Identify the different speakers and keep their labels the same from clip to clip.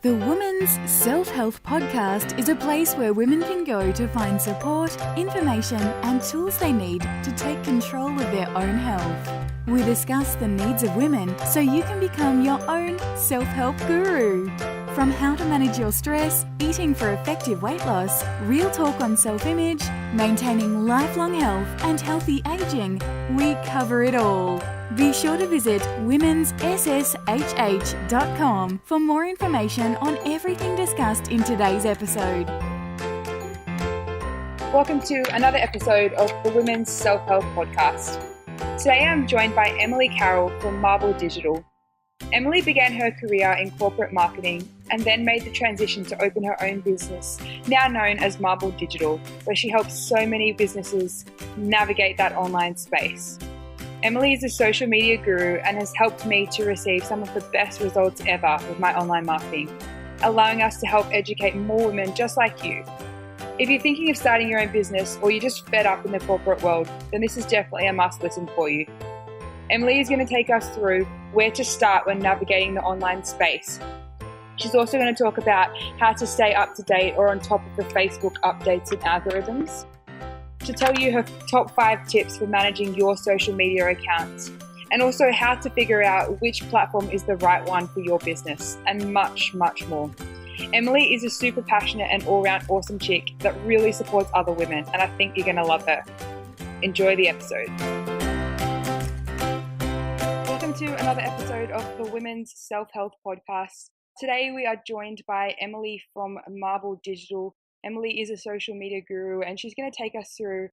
Speaker 1: The Women's Self-Help Podcast is a place where women can go to find support, information, and tools they need to take control of their own health. We discuss the needs of women so you can become your own self-help guru. From how to manage your stress, eating for effective weight loss, real talk on self-image, maintaining lifelong health, and healthy aging, we cover it all. Be sure to visit womenssshh.com for more information on everything discussed in today's episode.
Speaker 2: Welcome to another episode of the Women's Self-Help Podcast. Today I'm joined by Emily Carroll from Marble Digital. Emily began her career in corporate marketing and then made the transition to open her own business, now known as Marble Digital, where she helps so many businesses navigate that online space. Emily is a social media guru and has helped me to receive some of the best results ever with my online marketing, allowing us to help educate more women just like you. If you're thinking of starting your own business or you're just fed up in the corporate world, then this is definitely a must listen for you. Emily is going to take us through where to start when navigating the online space. She's also going to talk about how to stay up to date or on top of the Facebook updates and algorithms. To tell you her top 5 tips for managing your social media accounts, and also how to figure out which platform is the right one for your business, and much, much more. Emily is a super passionate and all-round awesome chick that really supports other women, and I think you're going to love her. Enjoy the episode. Welcome to another episode of the Women's Self-Help Podcast. Today we are joined by Emily from Marble Digital. Emily is a social media guru and she's going to take us through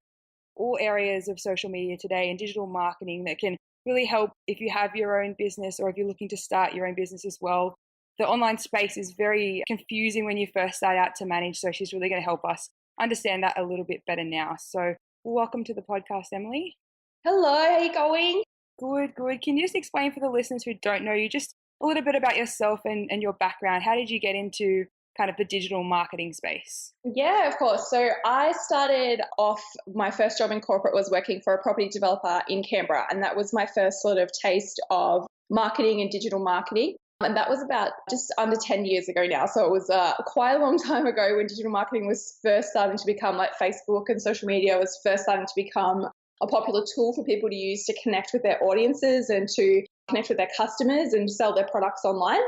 Speaker 2: all areas of social media today and digital marketing that can really help if you have your own business or if you're looking to start your own business as well. The online space is very confusing when you first start out to manage, so she's really going to help us understand that a little bit better now. So welcome to the podcast, Emily.
Speaker 3: Hello, how are you going?
Speaker 2: Good. Can you just explain for the listeners who don't know you just a little bit about yourself and your background? How did you get into kind of the digital marketing space?
Speaker 3: Yeah, of course. So I started off, my first job in corporate was working for a property developer in Canberra, and that was my first sort of taste of marketing and digital marketing. And that was about just under 10 years ago now. So it was quite a long time ago when digital marketing was first starting to become, like Facebook and social media was first starting to become a popular tool for people to use to connect with their audiences and to connect with their customers and sell their products online.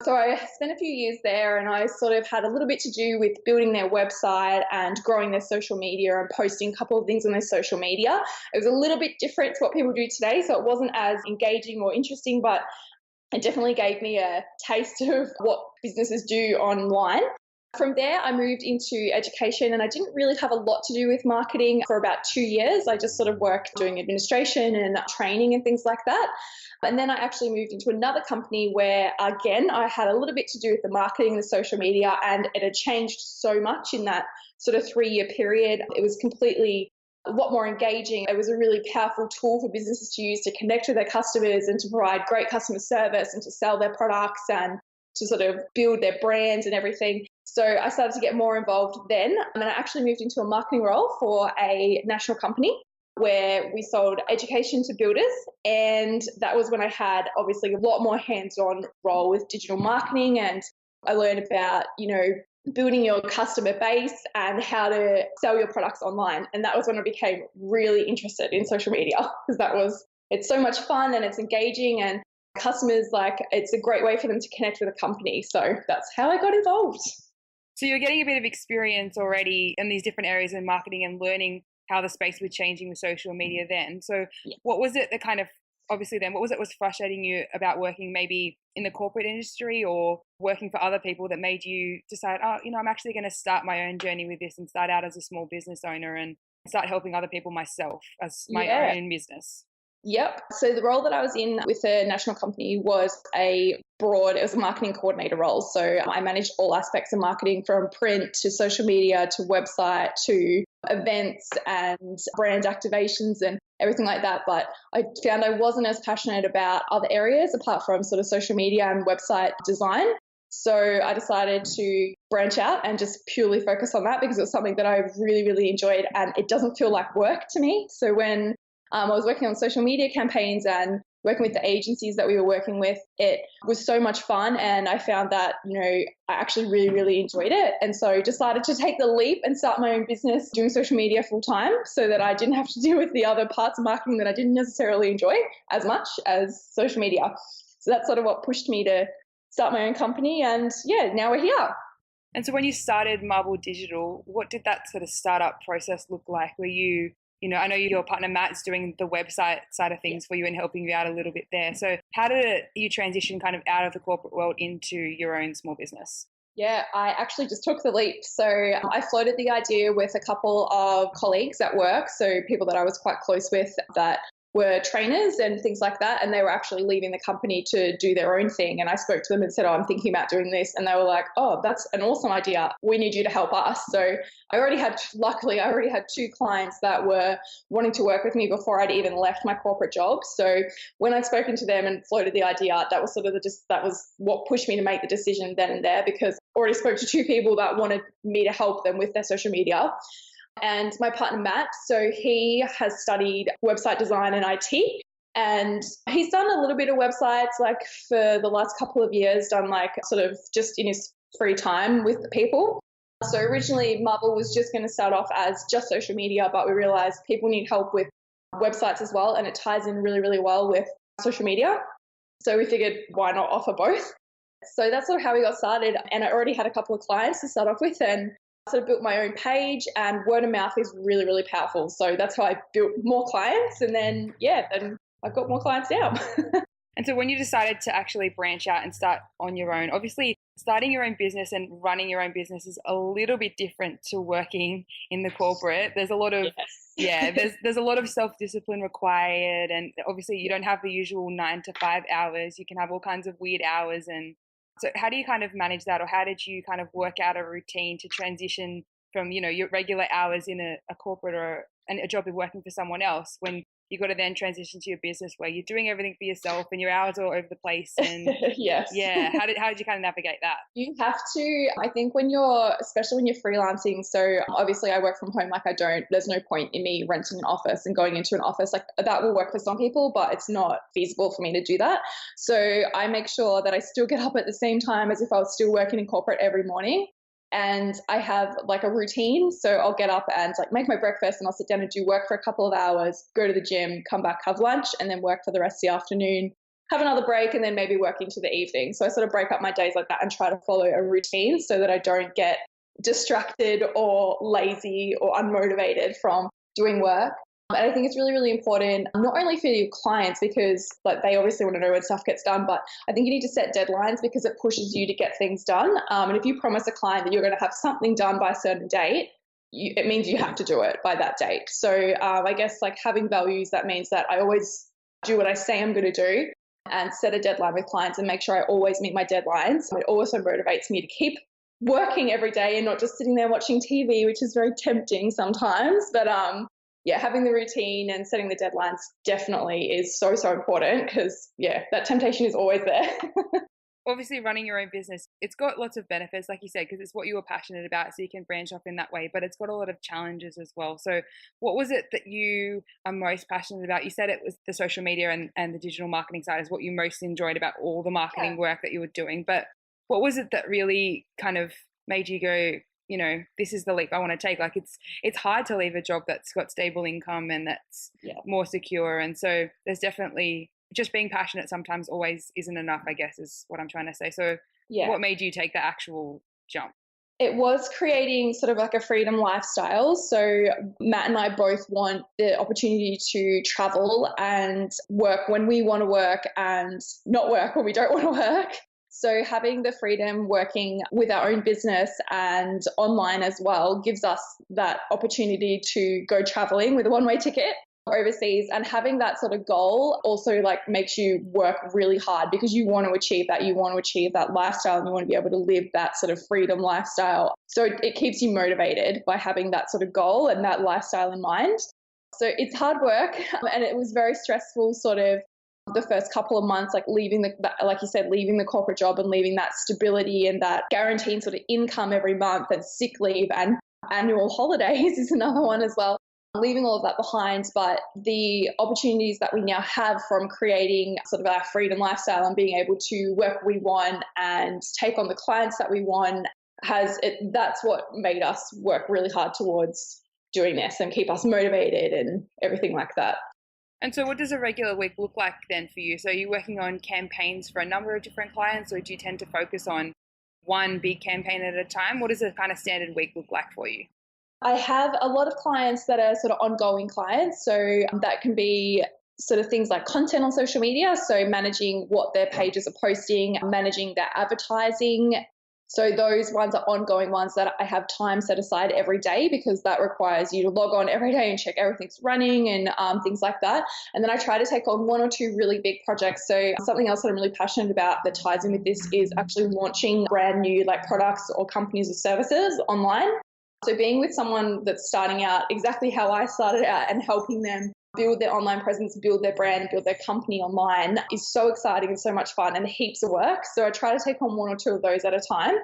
Speaker 3: So I spent a few years there and I sort of had a little bit to do with building their website and growing their social media and posting a couple of things on their social media. It was a little bit different to what people do today, so it wasn't as engaging or interesting, but it definitely gave me a taste of what businesses do online. From there, I moved into education and I didn't really have a lot to do with marketing for about 2 years. I just sort of worked doing administration and training and things like that. And then I actually moved into another company where, again, I had a little bit to do with the marketing and the social media, and it had changed so much in that sort of 3-year period. It was completely a lot more engaging. It was a really powerful tool for businesses to use to connect with their customers and to provide great customer service and to sell their products and to sort of build their brands and everything. So I started to get more involved then, and I actually moved into a marketing role for a national company where we sold education to builders, and that was when I had obviously a lot more hands-on role with digital marketing, and I learned about, building your customer base and how to sell your products online. And that was when I became really interested in social media, because it's so much fun and it's engaging, and customers, it's a great way for them to connect with a company. So that's how I got involved.
Speaker 2: So you're getting a bit of experience already in these different areas in marketing and learning how the space was changing with social media then. So What was it that kind of, obviously then, what was it was frustrating you about working maybe in the corporate industry or working for other people that made you decide, I'm actually going to start my own journey with this and start out as a small business owner and start helping other people myself as my own business?
Speaker 3: Yep. So the role that I was in with a national company was it was a marketing coordinator role. So I managed all aspects of marketing, from print to social media to website to events and brand activations and everything like that. But I found I wasn't as passionate about other areas apart from sort of social media and website design. So I decided to branch out and just purely focus on that because it was something that I really, really enjoyed, and it doesn't feel like work to me. So when I was working on social media campaigns and working with the agencies that we were working with, it was so much fun. And I found that, I actually really, really enjoyed it. And so decided to take the leap and start my own business doing social media full time so that I didn't have to deal with the other parts of marketing that I didn't necessarily enjoy as much as social media. So that's sort of what pushed me to start my own company. And yeah, now we're here.
Speaker 2: And so when you started Marble Digital, what did that sort of startup process look like? Were you, I know your partner Matt's doing the website side of things for you and helping you out a little bit there. So how did you transition kind of out of the corporate world into your own small business?
Speaker 3: Yeah, I actually just took the leap. So I floated the idea with a couple of colleagues at work, so people that I was quite close with that were trainers and things like that, and they were actually leaving the company to do their own thing. And I spoke to them and said, I'm thinking about doing this. And they were like, oh, that's an awesome idea. We need you to help us. So luckily, I already had 2 clients that were wanting to work with me before I'd even left my corporate job. So when I'd spoken to them and floated the idea, that was that was what pushed me to make the decision then and there, because I already spoke to 2 people that wanted me to help them with their social media. And my partner, Matt, so he has studied website design and IT, and he's done a little bit of websites like for the last couple of years, done like sort of just in his free time with the people. So originally Marble was just going to start off as just social media, but we realized people need help with websites as well, and it ties in really, really well with social media. So we figured, why not offer both? So that's sort of how we got started. And I already had a couple of clients to start off with, and sort of built my own page, and word of mouth is really, really powerful. So that's how I built more clients. And then I've got more clients now.
Speaker 2: And so when you decided to actually branch out and start on your own, obviously starting your own business and running your own business is a little bit different to working in the corporate. There's a lot of, there's a lot of self-discipline required. And obviously you don't have the usual 9 to 5 hours. You can have all kinds of weird hours. And so how do you kind of manage that, or how did you kind of work out a routine to transition from, your regular hours in a corporate or a job of working for someone else, when you got to then transition to your business where you're doing everything for yourself and your hours are all over the place? And
Speaker 3: yes.
Speaker 2: Yeah. How did you kind of navigate that?
Speaker 3: You have to, I think especially when you're freelancing. So obviously I work from home. There's no point in me renting an office and going into an office. Like that will work for some people, but it's not feasible for me to do that. So I make sure that I still get up at the same time as if I was still working in corporate every morning. And I have like a routine. So I'll get up and like make my breakfast, and I'll sit down and do work for a couple of hours, go to the gym, come back, have lunch, and then work for the rest of the afternoon, have another break, and then maybe work into the evening. So I sort of break up my days like that and try to follow a routine so that I don't get distracted or lazy or unmotivated from doing work. And I think it's really, really important, not only for your clients, because like they obviously want to know when stuff gets done, but I think you need to set deadlines because it pushes you to get things done. And if you promise a client that you're going to have something done by a certain date, it means you have to do it by that date. So I guess like having values, that means that I always do what I say I'm going to do and set a deadline with clients and make sure I always meet my deadlines. It also motivates me to keep working every day and not just sitting there watching TV, which is very tempting sometimes. But having the routine and setting the deadlines definitely is so, so important because, that temptation is always there.
Speaker 2: Obviously, running your own business, it's got lots of benefits, like you said, because it's what you were passionate about, so you can branch off in that way, but it's got a lot of challenges as well. So what was it that you are most passionate about? You said it was the social media and the digital marketing side is what you most enjoyed about all the marketing work that you were doing, but what was it that really kind of made you go, this is the leap I want to take? Like it's hard to leave a job that's got stable income and that's more secure. And so there's definitely just being passionate sometimes always isn't enough, I guess, is what I'm trying to say. So what made you take the actual jump?
Speaker 3: It was creating sort of like a freedom lifestyle. So Matt and I both want the opportunity to travel and work when we want to work and not work when we don't want to work. So having the freedom working with our own business and online as well gives us that opportunity to go traveling with a one-way ticket overseas, and having that sort of goal also like makes you work really hard because you want to achieve that. You want to achieve that lifestyle and you want to be able to live that sort of freedom lifestyle. So it keeps you motivated by having that sort of goal and that lifestyle in mind. So it's hard work and it was very stressful sort of the first couple of months, like like you said, leaving the corporate job and leaving that stability and that guaranteed sort of income every month, and sick leave and annual holidays is another one as well. leaving all of that behind. But the opportunities that we now have from creating sort of our freedom lifestyle and being able to work what we want and take on the clients that we want, that's what made us work really hard towards doing this and keep us motivated and everything like that.
Speaker 2: And so what does a regular week look like then for you? So are you working on campaigns for a number of different clients, or do you tend to focus on one big campaign at a time? What does a kind of standard week look like for you?
Speaker 3: I have a lot of clients that are sort of ongoing clients. So that can be sort of things like content on social media. So managing what their pages are posting, managing their advertising. So those ones are ongoing ones that I have time set aside every day, because that requires you to log on every day and check everything's running and things like that. And then I try to take on one or two really big projects. So something else that I'm really passionate about that ties in with this is actually launching brand new products or companies or services online. So being with someone that's starting out exactly how I started out and helping them build their online presence, build their brand, and build their company online is so exciting and so much fun and heaps of work. So I try to take on one or two of those at a time,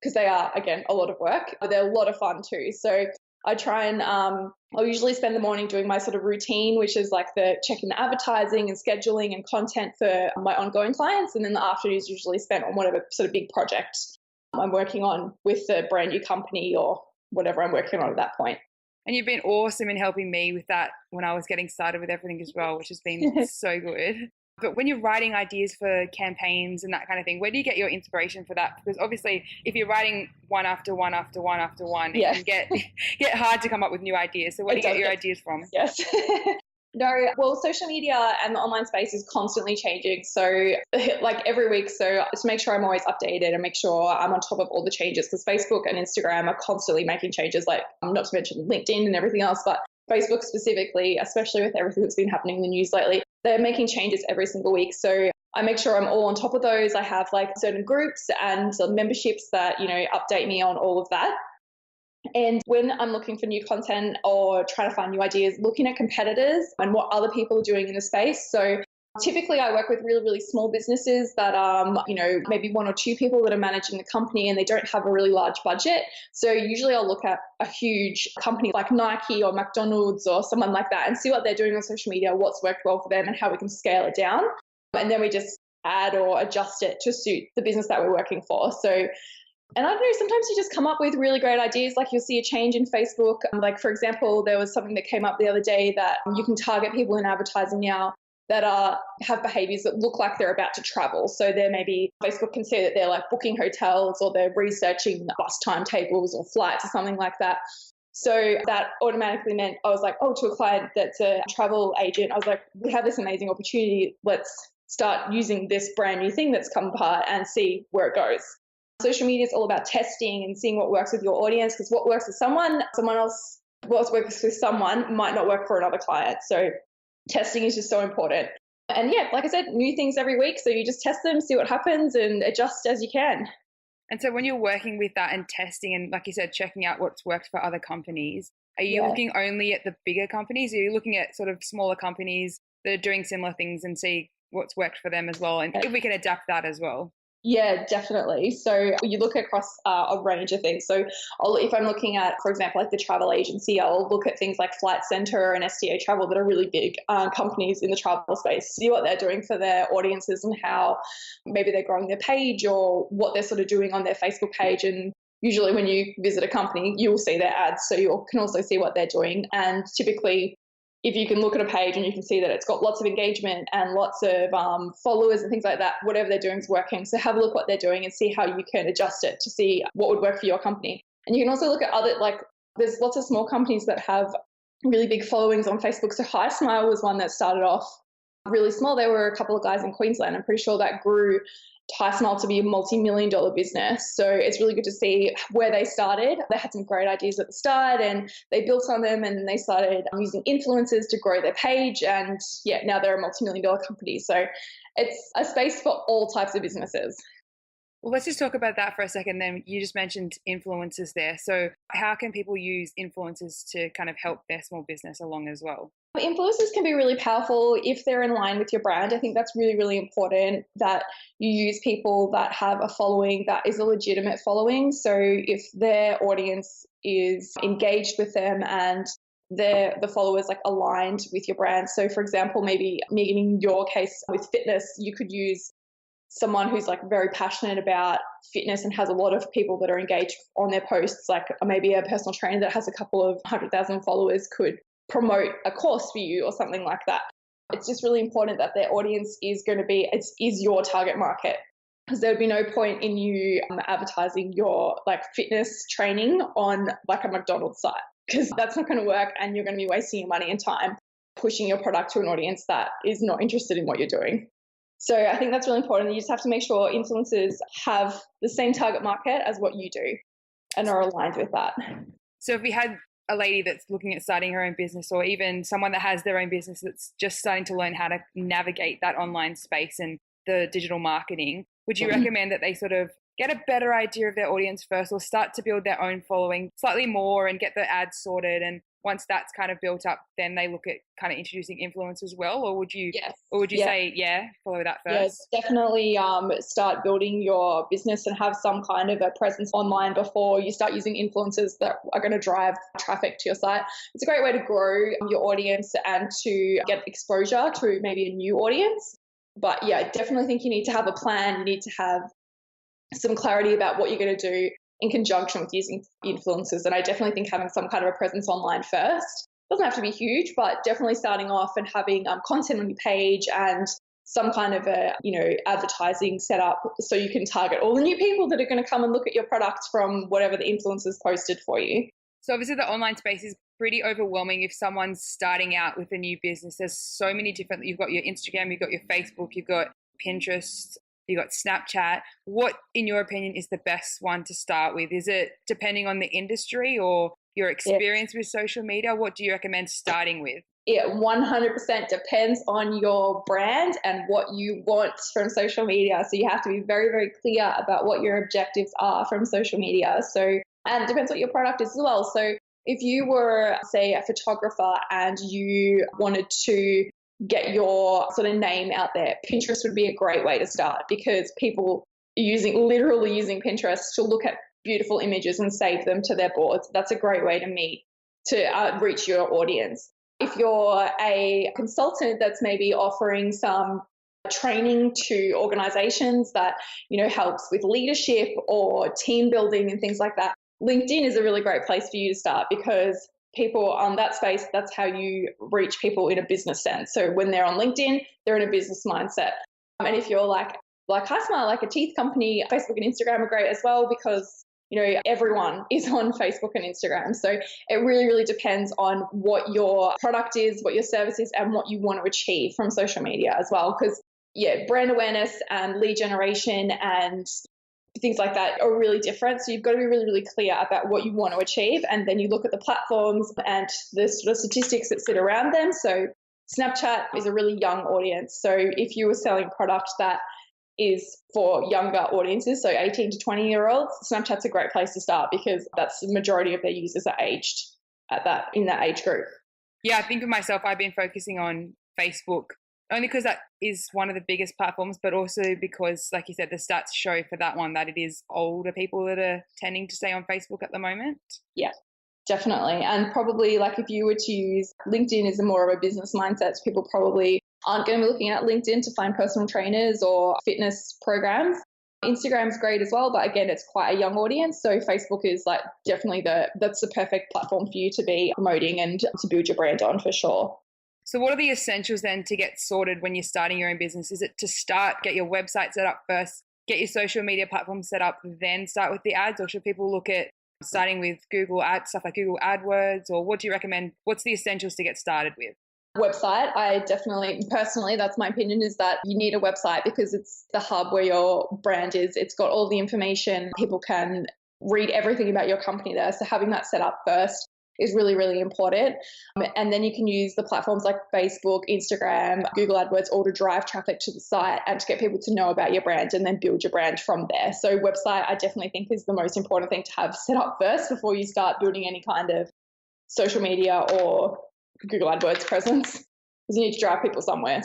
Speaker 3: because they are, again, a lot of work, but they're a lot of fun too. So I try and I'll usually spend the morning doing my sort of routine, which is like the checking the advertising and scheduling and content for my ongoing clients. And then the afternoon is usually spent on whatever sort of big project I'm working on with the brand new company or whatever I'm working on at that point.
Speaker 2: And you've been awesome in helping me with that when I was getting started with everything as well, which has been so good. But when you're writing ideas for campaigns and that kind of thing, where do you get your inspiration for that? Because obviously, if you're writing one after one after one after one, it can get hard to come up with new ideas. So where do you get your ideas from?
Speaker 3: Yes. No, well, social media and the online space is constantly changing. So every week, so to make sure I'm always updated and make sure I'm on top of all the changes, because Facebook and Instagram are constantly making changes, not to mention LinkedIn and everything else, but Facebook specifically, especially with everything that's been happening in the news lately, they're making changes every single week. So I make sure I'm all on top of those. I have certain groups and memberships that, update me on all of that. And when I'm looking for new content or trying to find new ideas, looking at competitors and what other people are doing in the space. So typically I work with really, really small businesses that, maybe one or two people that are managing the company and they don't have a really large budget. So usually I'll look at a huge company like Nike or McDonald's or someone like that and see what they're doing on social media, what's worked well for them and how we can scale it down. And then we just add or adjust it to suit the business that we're working for. So and I don't know, sometimes you just come up with really great ideas. You'll see a change in Facebook. For example, there was something that came up the other day that you can target people in advertising now that have behaviors that look like they're about to travel. So there maybe Facebook can see that they're booking hotels or they're researching bus timetables or flights or something like that. So that automatically meant I was to a client that's a travel agent, I was we have this amazing opportunity. Let's start using this brand new thing that's come apart and see where it goes. Social media is all about testing and seeing what works with your audience, because what works with someone else, what works with someone might not work for another client. So testing is just so important. And like I said, new things every week. So you just test them, see what happens and adjust as you can.
Speaker 2: And so when you're working with that and testing and, like you said, checking out what's worked for other companies, are you looking only at the bigger companies? Or are you looking at sort of smaller companies that are doing similar things and see what's worked for them as well? And if we can adapt that as well.
Speaker 3: Yeah, definitely. So you look across a range of things. So if I'm looking at, for example, the travel agency, I'll look at things like Flight Centre and STA Travel that are really big companies in the travel space, see what they're doing for their audiences and how maybe they're growing their page or what they're sort of doing on their Facebook page. And usually when you visit a company, you will see their ads. So you can also see what they're doing. And typically, if you can look at a page and you can see that it's got lots of engagement and lots of followers and things like that, whatever they're doing is working. So have a look what they're doing and see how you can adjust it to see what would work for your company. And you can also look at other, there's lots of small companies that have really big followings on Facebook. So High Smile was one that started off really small. There were a couple of guys in Queensland. I'm pretty sure that grew High Smile to be a multi-million-dollar business. So it's really good to see where they started. They had some great ideas at the start and they built on them and they started using influencers to grow their page. And now they're a multi-million-dollar company. So it's a space for all types of businesses.
Speaker 2: Well, let's just talk about that for a second. Then you just mentioned influencers there. So how can people use influencers to kind of help their small business along as well?
Speaker 3: Influencers can be really powerful if they're in line with your brand. I think that's really, really important that you use people that have a following that is a legitimate following. So if their audience is engaged with them and the followers like aligned with your brand. So for example, maybe in your case with fitness, you could use someone who's like very passionate about fitness and has a lot of people that are engaged on their posts, like maybe a personal trainer that has a couple of 100,000 followers could promote a course for you or something like that. It's just really important that their audience is going to be, is your target market, because there would be no point in you advertising your like fitness training on like a McDonald's site, because that's not going to work and you're going to be wasting your money and time pushing your product to an audience that is not interested in what you're doing. So I think that's really important. You just have to make sure influencers have the same target market as what you do and are aligned with that.
Speaker 2: So if we had a lady that's looking at starting her own business, or even someone that has their own business that's just starting to learn how to navigate that online space and the digital marketing, would you recommend that they sort of get a better idea of their audience first, or start to build their own following slightly more and get the ads sorted, and once that's kind of built up, then they look at kind of introducing influence as well? Or would you say, follow that first?
Speaker 3: Yeah, definitely start building your business and have some kind of a presence online before you start using influencers that are going to drive traffic to your site. It's a great way to grow your audience and to get exposure to maybe a new audience. But yeah, I definitely think you need to have a plan. You need to have some clarity about what you're going to do in conjunction with using influencers. And I definitely think having some kind of a presence online first, doesn't have to be huge, but definitely starting off and having content on your page and some kind of a, advertising set up so you can target all the new people that are going to come and look at your products from whatever the influencers posted for you.
Speaker 2: So obviously the online space is pretty overwhelming if someone's starting out with a new business. There's so many different, you've got your Instagram, you've got your Facebook, you've got Pinterest, you've got Snapchat. What, in your opinion, is the best one to start with? Is it depending on the industry or your experience with social media? What do you recommend starting with?
Speaker 3: It 100% depends on your brand and what you want from social media. So you have to be very, very clear about what your objectives are from social media. So, and it depends what your product is as well. So if you were, say, a photographer and you wanted to get your sort of name out there, Pinterest would be a great way to start, because people are literally using Pinterest to look at beautiful images and save them to their boards. That's a great way to reach your audience. If you're a consultant that's maybe offering some training to organizations that, helps with leadership or team building and things like that, LinkedIn is a really great place for you to start, because people on that space, that's how you reach people in a business sense. So when they're on LinkedIn, they're in a business mindset. And if you're like HighSmile, like a teeth company, Facebook and Instagram are great as well, because everyone is on Facebook and Instagram. So it really, really depends on what your product is, what your service is, and what you want to achieve from social media as well. Because brand awareness and lead generation and things like that are really different. So you've got to be really, really clear about what you want to achieve. And then you look at the platforms and the sort of statistics that sit around them. So Snapchat is a really young audience. So if you were selling product that is for younger audiences, so 18 to 20-year-olds, Snapchat's a great place to start, because that's the majority of their users are aged in that age group.
Speaker 2: Yeah, I think of myself, I've been focusing on Facebook, only because that is one of the biggest platforms, but also because, like you said, the stats show for that one that it is older people that are tending to stay on Facebook at the moment.
Speaker 3: Yeah, definitely. And probably like if you were to use LinkedIn as more of a business mindset, people probably aren't going to be looking at LinkedIn to find personal trainers or fitness programs. Instagram's great as well, but again, it's quite a young audience. So Facebook is like definitely that's the perfect platform for you to be promoting and to build your brand on, for sure.
Speaker 2: So what are the essentials then to get sorted when you're starting your own business? Is it to get your website set up first, get your social media platform set up, then start with the ads? Or should people look at starting with Google Ads, stuff like Google AdWords? Or what do you recommend? What's the essentials to get started with?
Speaker 3: Website, I definitely, personally, that's my opinion, is that you need a website, because it's the hub where your brand is. It's got all the information. People can read everything about your company there. So having that set up first is really, really important. And then you can use the platforms like Facebook, Instagram, Google AdWords, all to drive traffic to the site and to get people to know about your brand and then build your brand from there. So website, I definitely think, is the most important thing to have set up first before you start building any kind of social media or Google AdWords presence, because you need to drive people somewhere.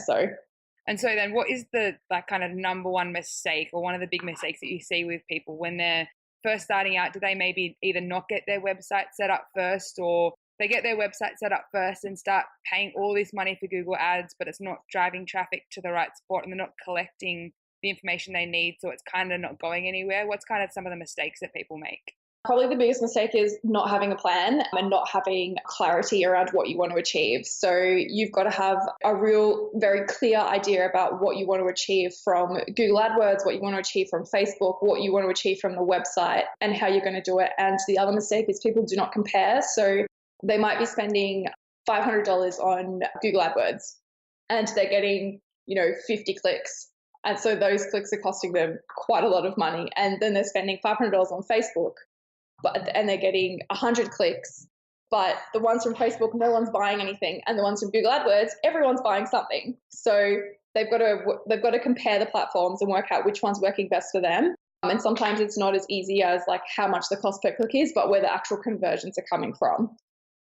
Speaker 2: And so then what is the kind of number one mistake, or one of the big mistakes that you see with people when they're first starting out? Do they maybe either not get their website set up first, or they get their website set up first and start paying all this money for Google Ads, but it's not driving traffic to the right spot and they're not collecting the information they need, so it's kind of not going anywhere. What's kind of some of the mistakes that people make?
Speaker 3: Probably the biggest mistake is not having a plan and not having clarity around what you want to achieve. So you've got to have a real, very clear idea about what you want to achieve from Google AdWords, what you want to achieve from Facebook, what you want to achieve from the website, and how you're going to do it. And the other mistake is people do not compare. So they might be spending $500 on Google AdWords and they're getting, 50 clicks. And so those clicks are costing them quite a lot of money. And then they're spending $500 on Facebook, and they're getting 100 clicks. But the ones from Facebook, no one's buying anything. And the ones from Google AdWords, everyone's buying something. So they've got to compare the platforms and work out which one's working best for them. And sometimes it's not as easy as like how much the cost per click is, but where the actual conversions are coming from.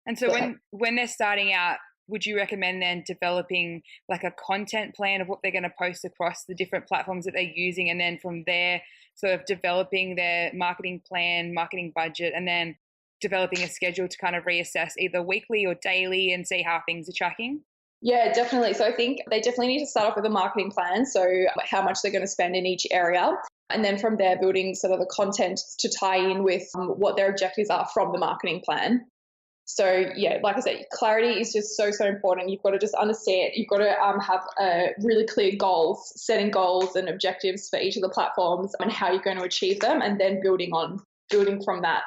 Speaker 2: And so when they're starting out, would you recommend then developing like a content plan of what they're going to post across the different platforms that they're using, and then from there sort of developing their marketing plan, marketing budget, and then developing a schedule to kind of reassess either weekly or daily and see how things are tracking?
Speaker 3: Yeah, definitely. So I think they definitely need to start off with a marketing plan. So how much they're going to spend in each area. And then from there, building sort of the content to tie in with what their objectives are from the marketing plan. So yeah, like I said, clarity is just so important. You've got to just understand, you've got to have really clear goals, setting goals and objectives for each of the platforms and how you're going to achieve them, and then building from that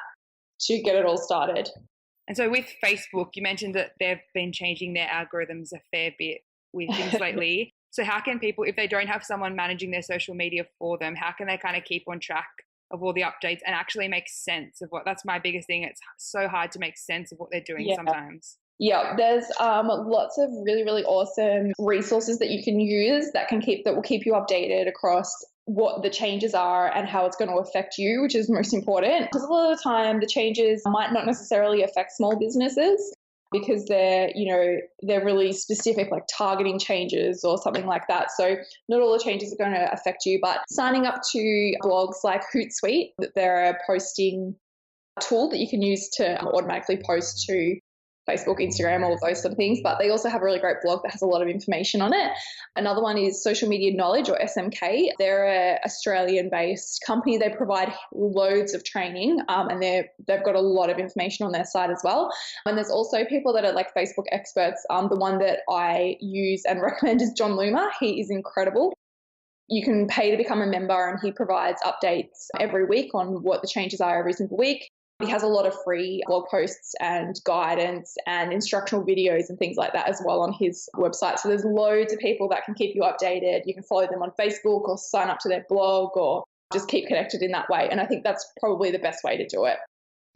Speaker 3: to get it all started.
Speaker 2: And so with Facebook, you mentioned that they've been changing their algorithms a fair bit with things lately. So how can people, if they don't have someone managing their social media for them, how can they kind of keep on track of all the updates and actually make sense of that's my biggest thing. It's so hard to make sense of what they're doing sometimes.
Speaker 3: Yeah, there's lots of really, really awesome resources that you can use that will keep you updated across what the changes are and how it's going to affect you, which is most important. Because a lot of the time the changes might not necessarily affect small businesses because they're really specific, like targeting changes or something like that. So not all the changes are going to affect you, but signing up to blogs like Hootsuite, they're a posting tool that you can use to automatically post to Facebook, Instagram, all of those sort of things. But they also have a really great blog that has a lot of information on it. Another one is Social Media Knowledge, or SMK. They're an Australian-based company. They provide loads of training, and they've got a lot of information on their site as well. And there's also people that are like Facebook experts. The one that I use and recommend is John Loomer. He is incredible. You can pay to become a member, and he provides updates every week on what the changes are every single week. He has a lot of free blog posts and guidance and instructional videos and things like that as well on his website. So there's loads of people that can keep you updated. You can follow them on Facebook or sign up to their blog or just keep connected in that way. And I think that's probably the best way to do it.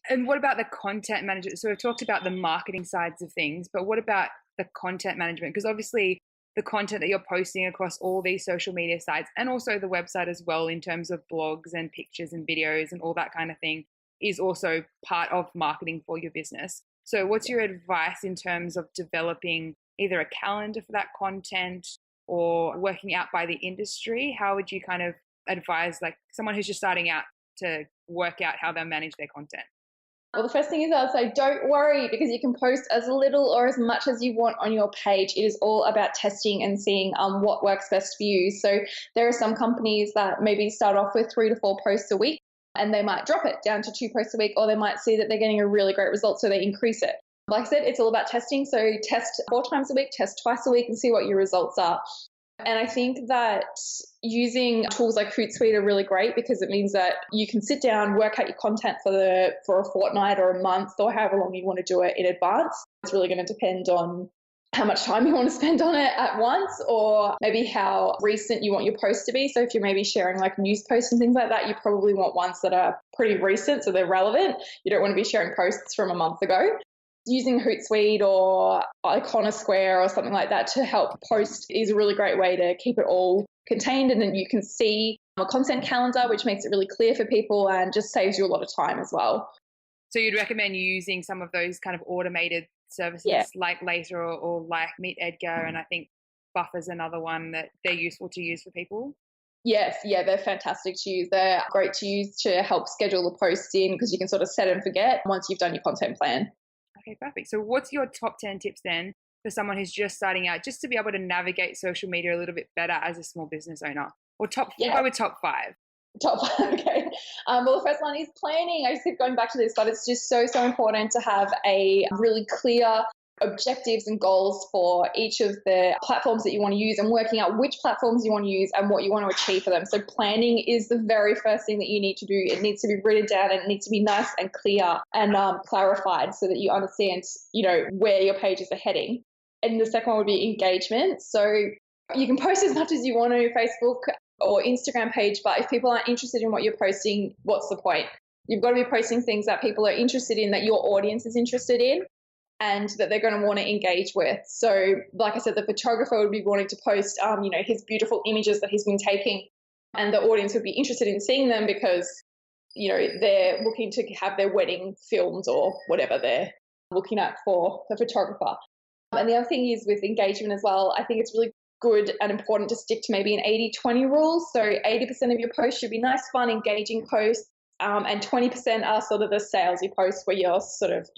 Speaker 2: And what about the content management? So we've talked about the marketing sides of things, but what about the content management? Because obviously the content that you're posting across all these social media sites and also the website as well in terms of blogs and pictures and videos and all that kind of thing is also part of marketing for your business. So what's your advice in terms of developing either a calendar for that content or working out by the industry? How would you kind of advise like someone who's just starting out to work out how they'll manage their content?
Speaker 3: Well, the first thing is I'd say don't worry, because you can post as little or as much as you want on your page. It is all about testing and seeing what works best for you. So there are some companies that maybe start off with 3 to 4 posts a week, and they might drop it down to 2 posts a week, or they might see that they're getting a really great result, so they increase it. Like I said, it's all about testing. So test 4 times a week, test twice a week, and see what your results are. And I think that using tools like Hootsuite are really great because it means that you can sit down, work out your content for a fortnight or a month or however long you want to do it in advance. It's really going to depend on how much time you want to spend on it at once, or maybe how recent you want your posts to be. So if you're maybe sharing like news posts and things like that, you probably want ones that are pretty recent so they're relevant. You don't want to be sharing posts from a month ago. Using Hootsuite or Iconosquare or something like that to help post is a really great way to keep it all contained, and then you can see a content calendar, which makes it really clear for people and just saves you a lot of time as well.
Speaker 2: So you'd recommend using some of those kind of automated services like Later or like Meet Edgar, and I think Buffer's another one that they're useful to use for people?
Speaker 3: Yes, yeah, they're fantastic to use. They're great to use to help schedule the posts in because you can sort of set and forget once you've done your content plan.
Speaker 2: Okay, perfect. So what's your top 10 tips then for someone who's just starting out, just to be able to navigate social media a little bit better as a small business owner? Or we'll go with top 5.
Speaker 3: Top five, okay. Well, the first one is planning. I just keep going back to this, but it's just so important to have a really clear objectives and goals for each of the platforms that you want to use and working out which platforms you want to use and what you want to achieve for them. So planning is the very first thing that you need to do. It needs to be written down and it needs to be nice and clear and clarified so that you understand, where your pages are heading. And the second one would be engagement. So you can post as much as you want on your Facebook or Instagram page, but if people aren't interested in what you're posting, what's the point? You've got to be posting things that people are interested in, that your audience is interested in, and that they're going to want to engage with. So like I said, the photographer would be wanting to post, his beautiful images that he's been taking, and the audience would be interested in seeing them because, they're looking to have their wedding filmed or whatever they're looking at for the photographer. And the other thing is with engagement as well, I think it's really good and important to stick to maybe an 80-20 rule. So 80% of your posts should be nice, fun, engaging posts, and 20% are sort of the salesy posts where you're sort of,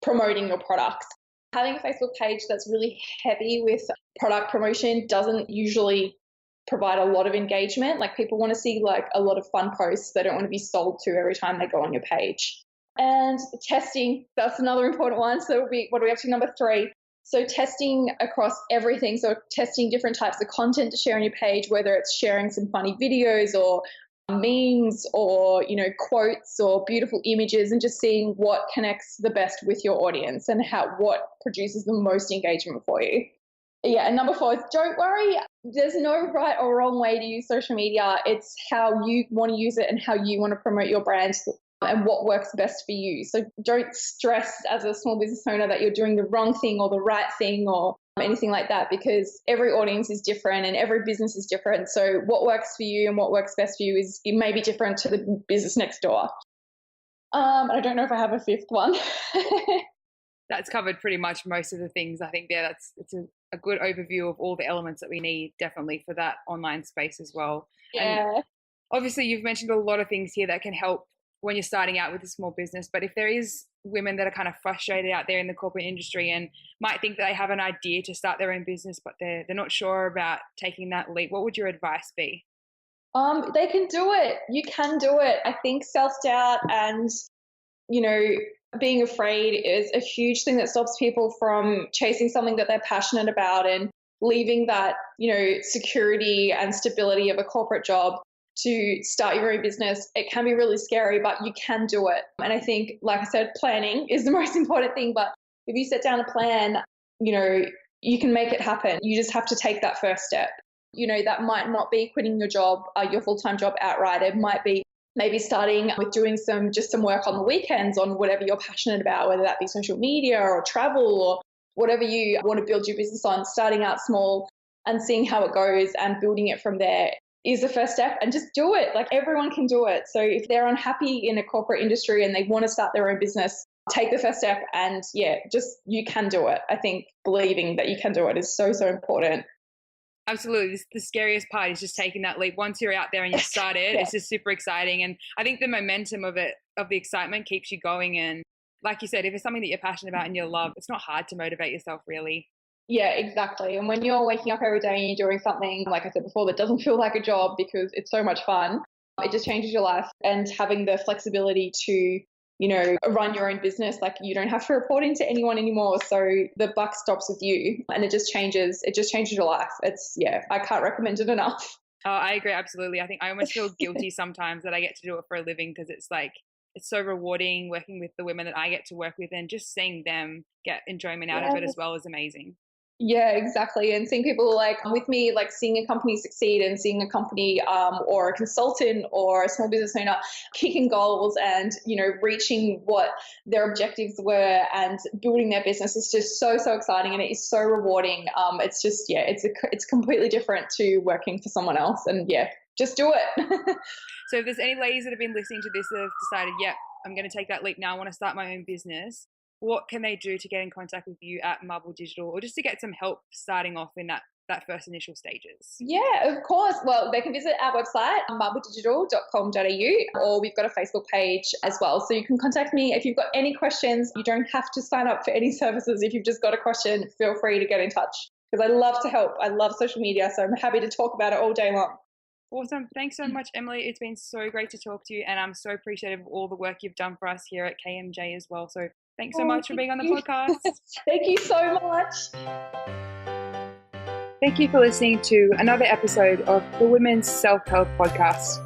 Speaker 3: promoting your products. Having a Facebook page that's really heavy with product promotion doesn't usually provide a lot of engagement. Like, people want to see like a lot of fun posts. They don't want to be sold to every time they go on your page. And testing, that's another important one. So what are we up to, number 3? So testing across everything. So testing different types of content to share on your page, whether it's sharing some funny videos or memes or, quotes or beautiful images, and just seeing what connects the best with your audience and what produces the most engagement for you. Yeah, and number 4 is don't worry. There's no right or wrong way to use social media. It's how you want to use it and how you want to promote your brand and what works best for you. So don't stress as a small business owner that you're doing the wrong thing or the right thing or anything like that, because every audience is different and every business is different. So what works for you and what works best for you it may be different to the business next door. I don't know if I have a 5th one.
Speaker 2: That's covered pretty much most of the things. I think it's a good overview of all the elements that we need, definitely, for that online space as well.
Speaker 3: Yeah.
Speaker 2: And obviously, you've mentioned a lot of things here that can help when you're starting out with a small business. But if there is women that are kind of frustrated out there in the corporate industry and might think that they have an idea to start their own business, but they're not sure about taking that leap, what would your advice be?
Speaker 3: They can do it. You can do it. I think self-doubt and, being afraid is a huge thing that stops people from chasing something that they're passionate about and leaving that, security and stability of a corporate job to start your own business. It can be really scary, but you can do it. And I think, like I said, planning is the most important thing. But if you set down a plan, you can make it happen. You just have to take that first step. That might not be quitting your job, your full-time job outright. It might be maybe starting with doing some work on the weekends on whatever you're passionate about, whether that be social media or travel or whatever you want to build your business on. Starting out small and seeing how it goes and building it from there is the first step, and just do it. Like, everyone can do it. So if they're unhappy in a corporate industry and they want to start their own business, take the first step, and you can do it. I think believing that you can do it is so, so important.
Speaker 2: Absolutely. The scariest part is just taking that leap. Once you're out there and you started, It's just super exciting. And I think the momentum of the excitement keeps you going. And like you said, if it's something that you're passionate about and you love, it's not hard to motivate yourself, really.
Speaker 3: Yeah, exactly. And when you're waking up every day and you're doing something, like I said before, that doesn't feel like a job because it's so much fun, it just changes your life. And having the flexibility to, run your own business, like, you don't have to report into anyone anymore. So the buck stops with you, and it just changes your life. I can't recommend it enough.
Speaker 2: Oh, I agree. Absolutely. I think I almost feel guilty sometimes that I get to do it for a living, because it's so rewarding working with the women that I get to work with, and just seeing them get enjoyment out of it as well is amazing.
Speaker 3: Yeah, exactly. And seeing people like with me, like seeing a company succeed and seeing a company or a consultant or a small business owner kicking goals and, reaching what their objectives were and building their business is just so, so exciting. And it is so rewarding. It's just, it's completely different to working for someone else. And just do it.
Speaker 2: So if there's any ladies that have been listening to this that have decided, I'm going to take that leap now, I want to start my own business, what can they do to get in contact with you at Marble Digital, or just to get some help starting off in that that first initial stages?
Speaker 3: Yeah, of course. Well, they can visit our website, marbledigital.com.au, or we've got a Facebook page as well. So you can contact me if you've got any questions. You don't have to sign up for any services. If you've just got a question, feel free to get in touch, because I love to help. I love social media, so I'm happy to talk about it all day long.
Speaker 2: Awesome. Thanks so much, Emily. It's been so great to talk to you, and I'm so appreciative of all the work you've done for us here at KMJ as well. So thanks so much for being on the podcast.
Speaker 3: Thank you so much.
Speaker 2: Thank you for listening to another episode of the Women's Self-Help Podcast.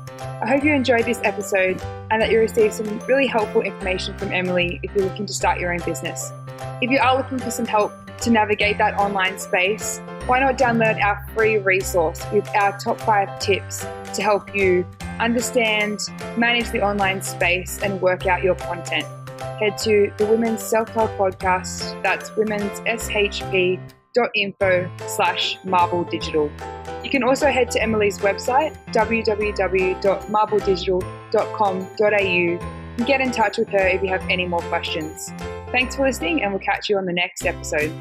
Speaker 2: I hope you enjoyed this episode and that you received some really helpful information from Emily if you're looking to start your own business. If you are looking for some help to navigate that online space, why not download our free resource with our top 5 tips to help you understand, manage the online space and work out your content. Head to the Women's Self-Help Podcast, that's women'shp.info/marbledigital. You can also head to Emily's website, www.marbledigital.com.au, and get in touch with her if you have any more questions. Thanks for listening, and we'll catch you on the next episode.